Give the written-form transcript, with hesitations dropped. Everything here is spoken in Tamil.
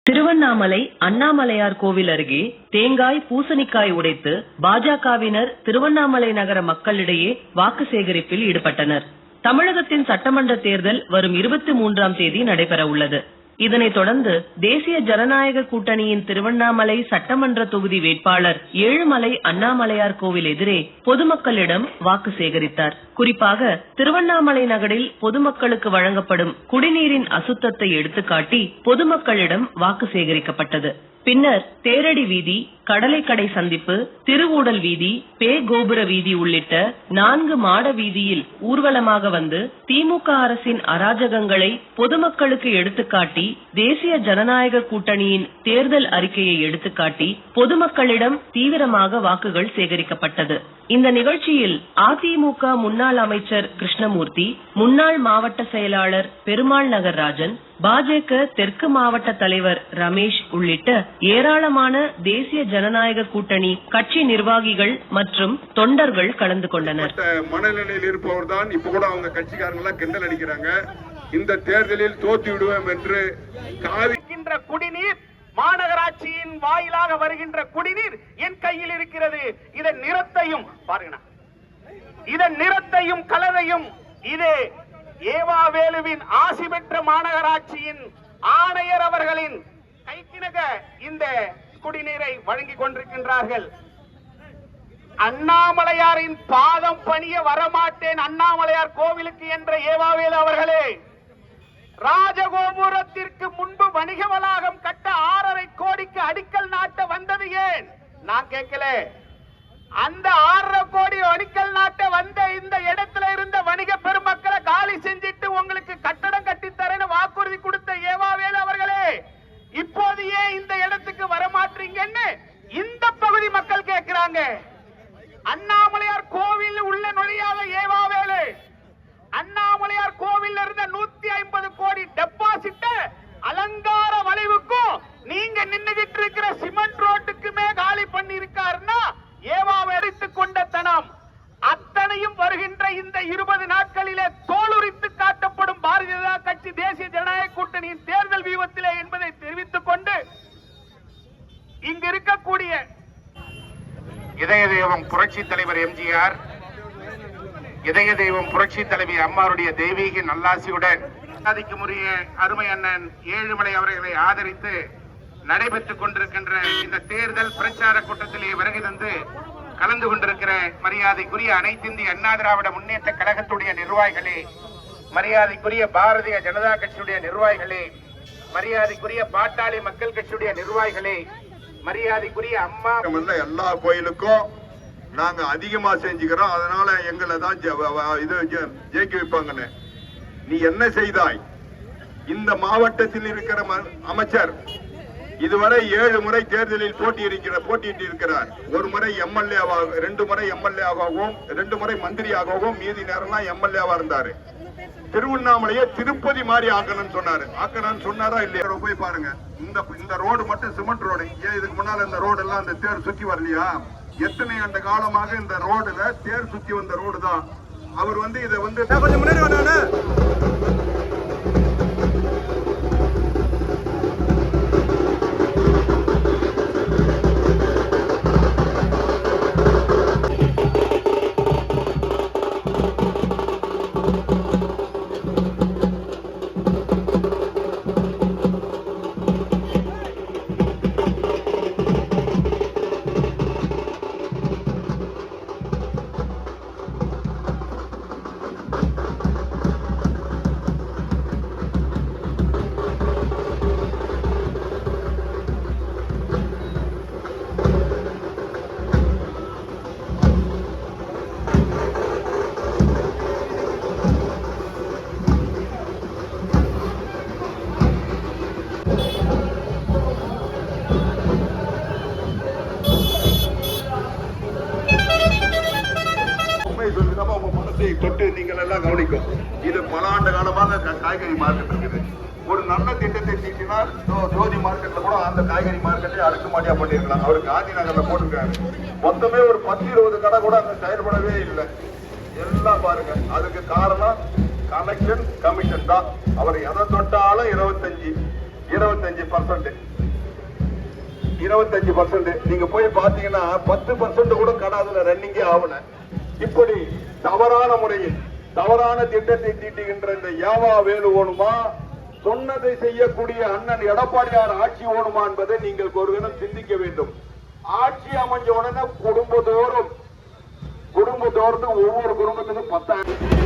திருவண்ணாமலை அண்ணாமலையார் கோவில் அருகே தேங்காய் பூசணிக்காய் உடைத்து பாஜகவினர் திருவண்ணாமலை நகர மக்களிடையே வாக்கு சேகரிப்பில் ஈடுபட்டனர். தமிழகத்தின் சட்டமன்ற தேர்தல் வரும் 23ஆம் தேதி நடைபெற உள்ளது. இதனைத் தொடர்ந்து தேசிய ஜனநாயக கூட்டணியின் திருவண்ணாமலை சட்டமன்ற தொகுதி வேட்பாளர் ஏழுமலை அண்ணாமலையார் கோவில் எதிரே பொதுமக்களிடம் வாக்கு சேகரித்தார். குறிப்பாக திருவண்ணாமலை நகரில் பொதுமக்களுக்கு வழங்கப்படும் குடிநீரின் அசுத்தத்தை எடுத்துக்காட்டி பொதுமக்களிடம் வாக்கு சேகரிக்கப்பட்டது. பின்னர் தேரடி வீதி, கடலைக்கடை சந்திப்பு, திருவூடல் வீதி, பே கோபுர வீதி உள்ளிட்ட 4 மாட வீதியில் ஊர்வலமாக வந்து திமுக அரசின் அராஜகங்களை பொதுமக்களுக்கு எடுத்துக்காட்டி தேசிய ஜனநாயக கூட்டணியின் தேர்தல் அறிக்கையை எடுத்துக்காட்டி பொதுமக்களிடம் தீவிரமாக வாக்குகள் சேகரிக்கப்பட்டது. இந்த நிகழ்ச்சியில் அதிமுக முன்னாள் அமைச்சர் கிருஷ்ணமூர்த்தி, முன்னாள் மாவட்ட செயலாளர் பெருமாள் நகர் ராஜன், பாஜக தெற்கு மாவட்ட தலைவர் ரமேஷ் உள்ளிட்ட ஏராளமான தேசிய ஜனநாயக கூட்டணி கட்சி நிர்வாகிகள் மற்றும் தொண்டர்கள் கலந்து கொண்டனர். மனநிலையில் இருப்பவர் தான் இப்ப கூட அவங்க கட்சிக்காரங்க எல்லாம் கிண்டல் அடிக்கிறாங்க. இந்த தேர்தலில் தோத்து விடுவோம் என்று காவிக்கின்ற குடிநீர், மாநகராட்சியின் வாயிலாக வருகின்ற குடிநீர் என் கையில் இருக்கிறது. இதன் நிறத்தையும் பாருங்க, இதன் நிறத்தையும் கலரையும் இது ஏவாவேலுவின் ஆசி பெற்ற மாநகராட்சியின் ஆணையர் அவர்களின் கைக்கிணங்க இந்த குடிநீரை வழங்கிக் கொண்டிருக்கின்றார்கள். அண்ணாமலையாரின் பாதம் பணிய வரமாட்டேன் அண்ணாமலையார் கோவிலுக்கு என்ற ஏவாவேலு அவர்களே, ராஜகோபுரத்திற்கு முன்பு வணிக வளாகம் கட்ட 6.5 கோடிக்கு அடிக்கல் நாட்ட வந்தது ஏன்? நான் கேட்கல. அந்த 6.5 கோடி அடிக்கல் நாட்ட வந்த இந்த இடத்துல இருந்த வணிக பெருமக்களை காலி செஞ்சிட்டு உங்களுக்கு கட்டடம் கட்டித்தரேன்னு வாக்குறுதி கொடுத்த ஏவாவேலு அவர்களே, இப்போது ஏன் இந்த இடத்துக்கு வரமாட்டீங்கன்னு இந்த பகுதி மக்கள் கேட்கிறாங்க. அண்ணாமலையார் கோவில் உள்ள நுழையாத ஏவாவேலு, அண்ணாமலையார் கோவில் இருந்த 150 கோடி டெபாசிட் அலங்கார வளைவுக்கும் நீங்க நின்னுகிட்டு இருக்கிற சிமெண்ட் ரோட்டுக்குமே காலி பண்ணி இருக்காருன்னா ஏவாவேலித்துக் கொண்ட தனம் அத்தனையும் வருகின்ற இந்த 20 நாட்களிலே தோலுரித்து காட்டப்படும் பாரதிய ஜனதா கட்சி தேசிய ஜனநாயக கூட்டணியின் தேர்தல் வியூகத்திலே என்பதை தெரிவித்துக் கொண்டு இங்கு இருக்கக்கூடிய இதய தெய்வம் புரட்சி தலைவர் எம்ஜிஆர், இதய தெய்வம் புரட்சி தலைவி அம்மாருடைய தெய்வீக நல்லாசியுடன் சாதிக்குமுறைய அருமை அண்ணன் ஏழுமலை அவர்களை ஆதரித்து நடைபெற்றுக் கொண்டிருக்கின்ற இந்த தேர்தல் பிரச்சார கூட்டத்திலே வருகை தந்து கலந்து கொண்டிருக்கிற மரியாதைக்குரிய அனைத்திந்திய அண்ணா திராவிட முன்னேற்ற கழகத்துடைய நிர்வாகிகளே, மரியாதைக்குரிய பாரதிய ஜனதா கட்சியுடைய நிர்வாகிகளே, மரியாதைக்குரிய பாட்டாளி மக்கள் கட்சியுடைய நிர்வாகிகளே, மரியாதைக்குரிய அம்மா எல்லா கோயிலுக்கும் நாங்க அதிகமா செஞ்சுக்கிறோம், அதனால எங்களை தான் ஜெயிக்க வைப்பாங்கன்னு நீ என்ன செய்தாய்? இந்த மாவட்டத்தில் இருக்கிற அமைச்சர் இதுவரை 7 முறை தேர்தலில் போட்டியிட்டு இருக்கிறார். 1 முறை எம்எல்ஏவாக, 2 முறை எம்எல்ஏவாகவும், 2 முறை மந்திரியாகவும், மீதி நேரம்லாம் எம்எல்ஏவா இருந்தாரு. திருவண்ணாமலையை திருப்பதி மாதிரி ஆக்கணும்னு சொன்னாரா இல்லையா? போய் பாருங்க, இந்த ரோடு மட்டும் சிமெண்ட் ரோடு. ஏன் இதுக்கு முன்னால இந்த ரோடு எல்லாம் அந்த தேர் சுத்தி வரலையா? எத்தனை ஆண்டு காலமாக இந்த ரோடுல தேர் சுத்தி வந்த ரோடு தான். அவர் இதை கொஞ்சம் முன்னாடி வந்தானே தொட்டு நீங்கள் எல்லாம் கவனிக்கும். இது பல ஆண்டு காலமாக காய்கறி மார்க்கெட் இருக்குது. ஒரு நல்ல திட்டத்தை தீட்டினால் ஜோதி மார்க்கெட்ல கூட அந்த காய்கறி மார்க்கெட்டை அடுக்குமாடியா பண்ணிருக்கலாம். அவர் காந்தி நகர்ல போட்டிருக்காரு. மொத்தமே ஒரு 10-20 கடை கூட அங்க செயல்படவே இல்லை. எல்லாம் பாருங்க, அதுக்கு காரணம் கலெக்ஷன் கமிஷன் தான். அவர் எதை தொட்டாலும் 25% 25%. நீங்க போய் பாத்தீங்கன்னா 10% கூட கடை அதுல ரன்னிங்கே ஆகல. இப்படி தவறான முறையில் தவறான திட்டத்தை தீட்டுகின்ற இந்த யாவா வேலு ஓணுமா, சொன்னதை செய்யக்கூடிய அண்ணன் எடப்பாடியார் ஆட்சி ஓணுமா என்பதை நீங்கள் ஒரு தினம் சிந்திக்க வேண்டும். ஆட்சி அமைஞ்ச உடனே குடும்பத்தோறும் ஒவ்வொரு குடும்பத்துக்கும் 10,000